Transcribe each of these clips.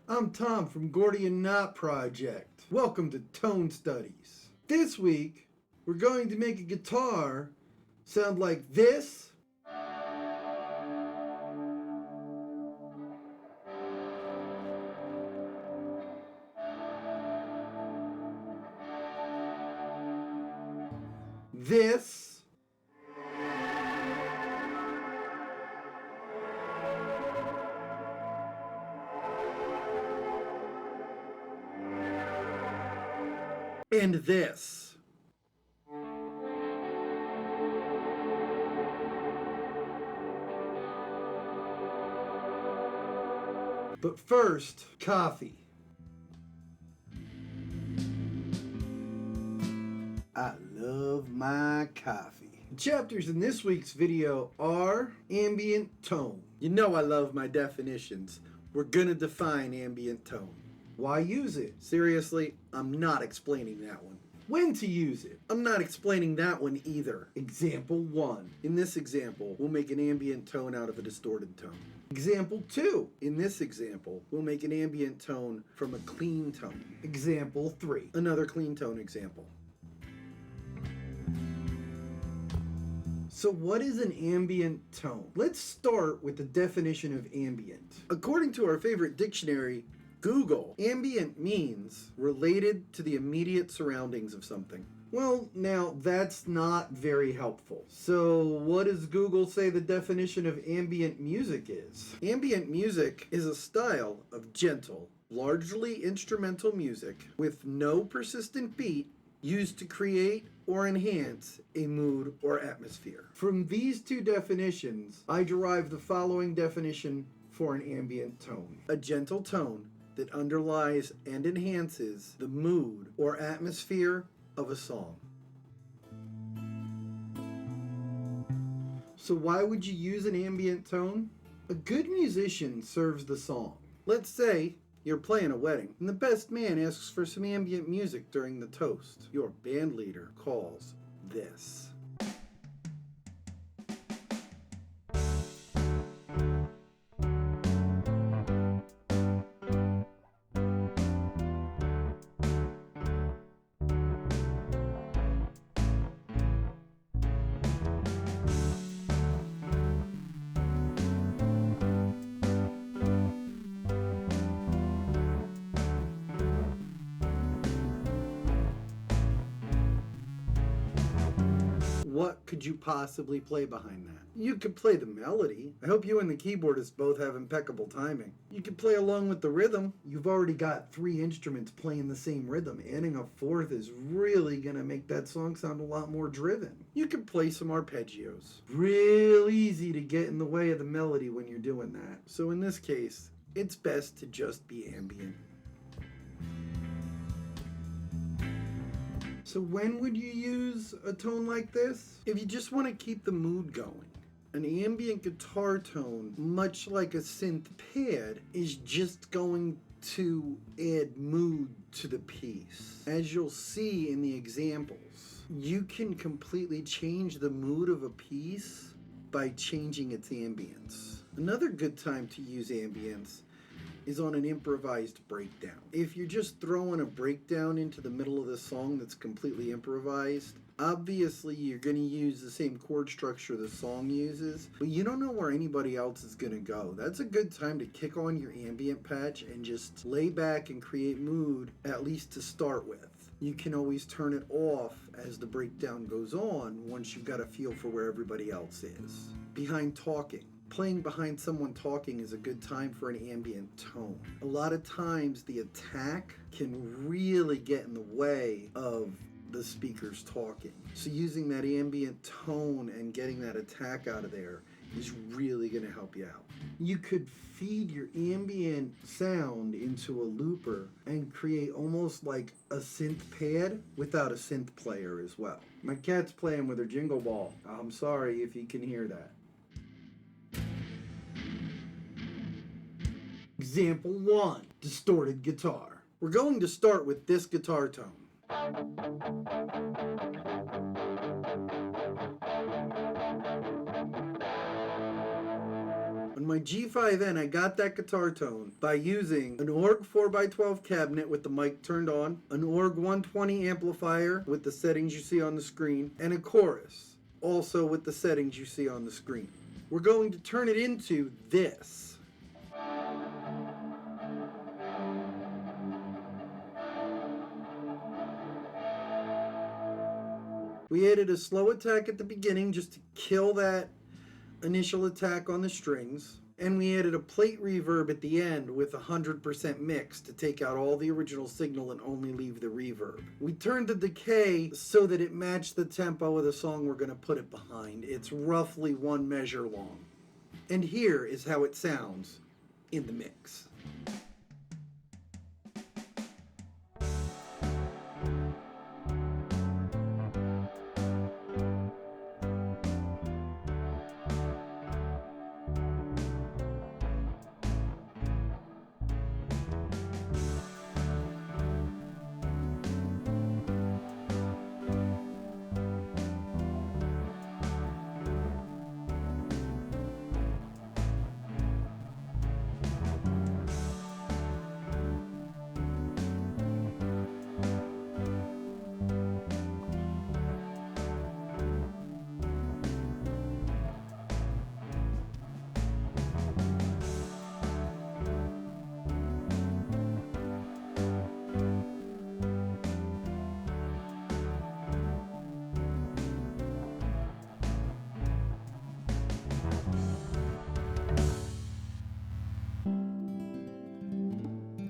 I'm Tom from Gordian Knot Project. Welcome to Tone Studies. This week, we're going to make a guitar sound like this. This. And this. But first, coffee. I love my coffee. The chapters in this week's video are ambient tone. You know I love my definitions. We're gonna define ambient tone. Why use it? Seriously, I'm not explaining that one. When to use it? I'm not explaining that one either. Example 1. In this example, we'll make an ambient tone out of a distorted tone. Example 2. In this example, we'll make an ambient tone from a clean tone. Example 3. Another clean tone example. So what is an ambient tone? Let's start with the definition of ambient. According to our favorite dictionary, Google, ambient means related to the immediate surroundings of something. Well, now that's not very helpful. So what does Google say the definition of ambient music is? Ambient music is a style of gentle, largely instrumental music with no persistent beat used to create or enhance a mood or atmosphere. From these two definitions, I derive the following definition for an ambient tone. A gentle tone that underlies and enhances the mood or atmosphere of a song. So why would you use an ambient tone? A good musician serves the song. Let's say you're playing a wedding, and the best man asks for some ambient music during the toast. Your band leader calls this. What could you possibly play behind that? You could play the melody. I hope you and the keyboardist both have impeccable timing. You could play along with the rhythm. You've already got 3 instruments playing the same rhythm. Adding a 4th is really gonna make that song sound a lot more driven. You could play some arpeggios. Real easy to get in the way of the melody when you're doing that. So in this case, it's best to just be ambient. So when would you use a tone like this? If you just want to keep the mood going. An ambient guitar tone, much like a synth pad, is just going to add mood to the piece. As you'll see in the examples, you can completely change the mood of a piece by changing its ambience. Another good time to use ambience is on an improvised breakdown. If you're just throwing a breakdown into the middle of the song that's completely improvised, obviously you're going to use the same chord structure the song uses, but you don't know where anybody else is going to go. That's a good time to kick on your ambient patch and just lay back and create mood, at least to start with. You can always turn it off as the breakdown goes on once you've got a feel for where everybody else is. Behind talking. Playing behind someone talking is a good time for an ambient tone. A lot of times the attack can really get in the way of the speakers talking. So using that ambient tone and getting that attack out of there is really going to help you out. You could feed your ambient sound into a looper and create almost like a synth pad without a synth player as well. My cat's playing with her jingle ball. I'm sorry if you can hear that. Example 1, distorted guitar. We're going to start with this guitar tone. On my G5N, I got that guitar tone by using an Org 4x12 cabinet with the mic turned on, an Org 120 amplifier with the settings you see on the screen, and a chorus, also with the settings you see on the screen. We're going to turn it into this. We added a slow attack at the beginning just to kill that initial attack on the strings, and we added a plate reverb at the end with 100% mix to take out all the original signal and only leave the reverb. We turned the decay so that it matched the tempo of the song we're going to put it behind. It's roughly 1 measure long. And here is how it sounds in the mix.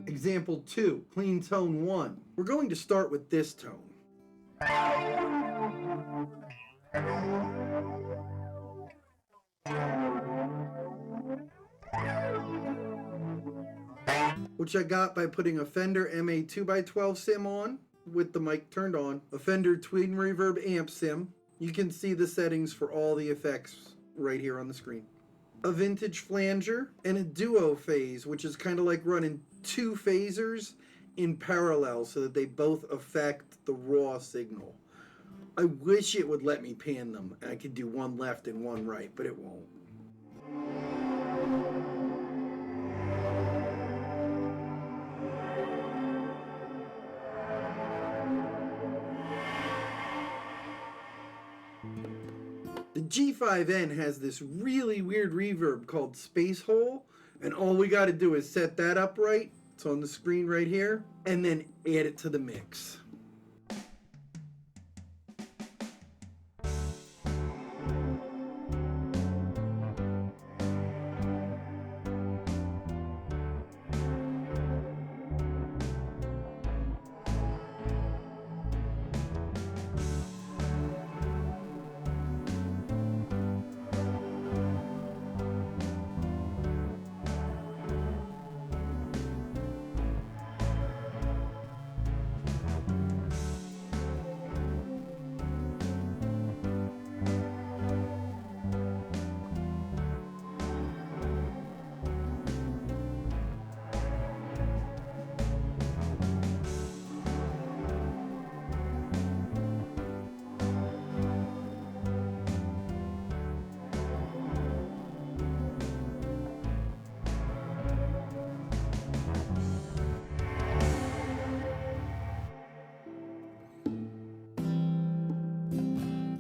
Example 2, clean tone 1. We're going to start with this tone. Which I got by putting a Fender MA 2x12 sim on with the mic turned on, a Fender twin reverb amp sim. You can see the settings for all the effects right here on the screen. A vintage flanger, and a duo phase, which is kind of like running 2 phasers in parallel so that they both affect the raw signal. I wish it would let me pan them and I could do one left and one right, but it won't. The G5N has this really weird reverb called Space Hole, and all we got to do is set that up right. It's on the screen right here, and then add it to the mix.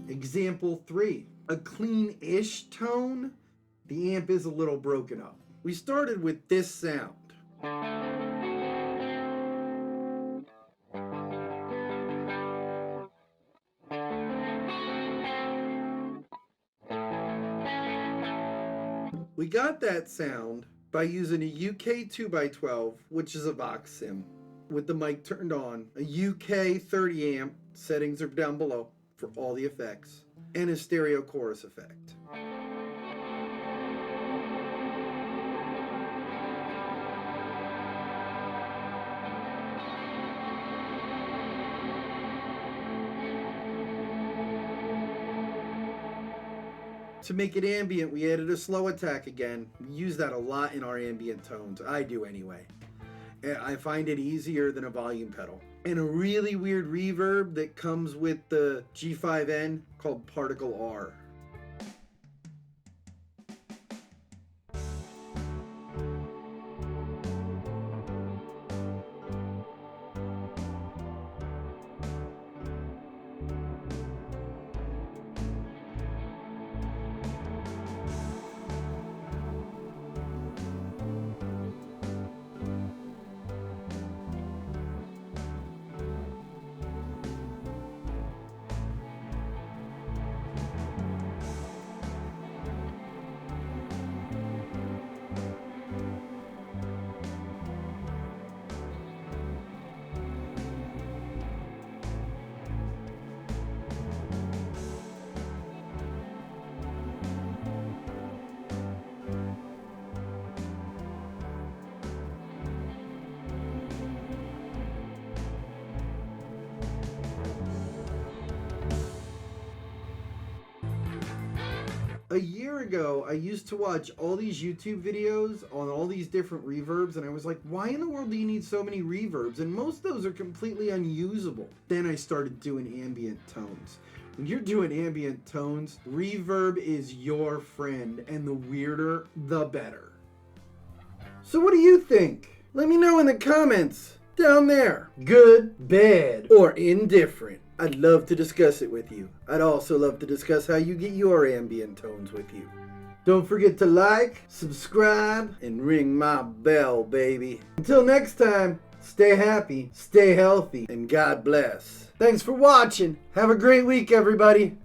Example 3, a clean-ish tone. The amp is a little broken up. We started with this sound. We got that sound by using a UK 2x12, which is a Vox sim, with the mic turned on, a UK 30 amp, settings are down below for all the effects, and a stereo chorus effect. To make it ambient, we added a slow attack again. We use that a lot in our ambient tones. I do anyway. I find it easier than a volume pedal. And a really weird reverb that comes with the G5N called Particle R. A year ago, I used to watch all these YouTube videos on all these different reverbs, and I was like, why in the world do you need so many reverbs? And most of those are completely unusable. Then I started doing ambient tones. When you're doing ambient tones, reverb is your friend, and the weirder, the better. So what do you think? Let me know in the comments down there. Good, bad, or indifferent. I'd love to discuss it with you. I'd also love to discuss how you get your ambient tones with you. Don't forget to like, subscribe, and ring my bell, baby. Until next time, stay happy, stay healthy, and God bless. Thanks for watching. Have a great week, everybody.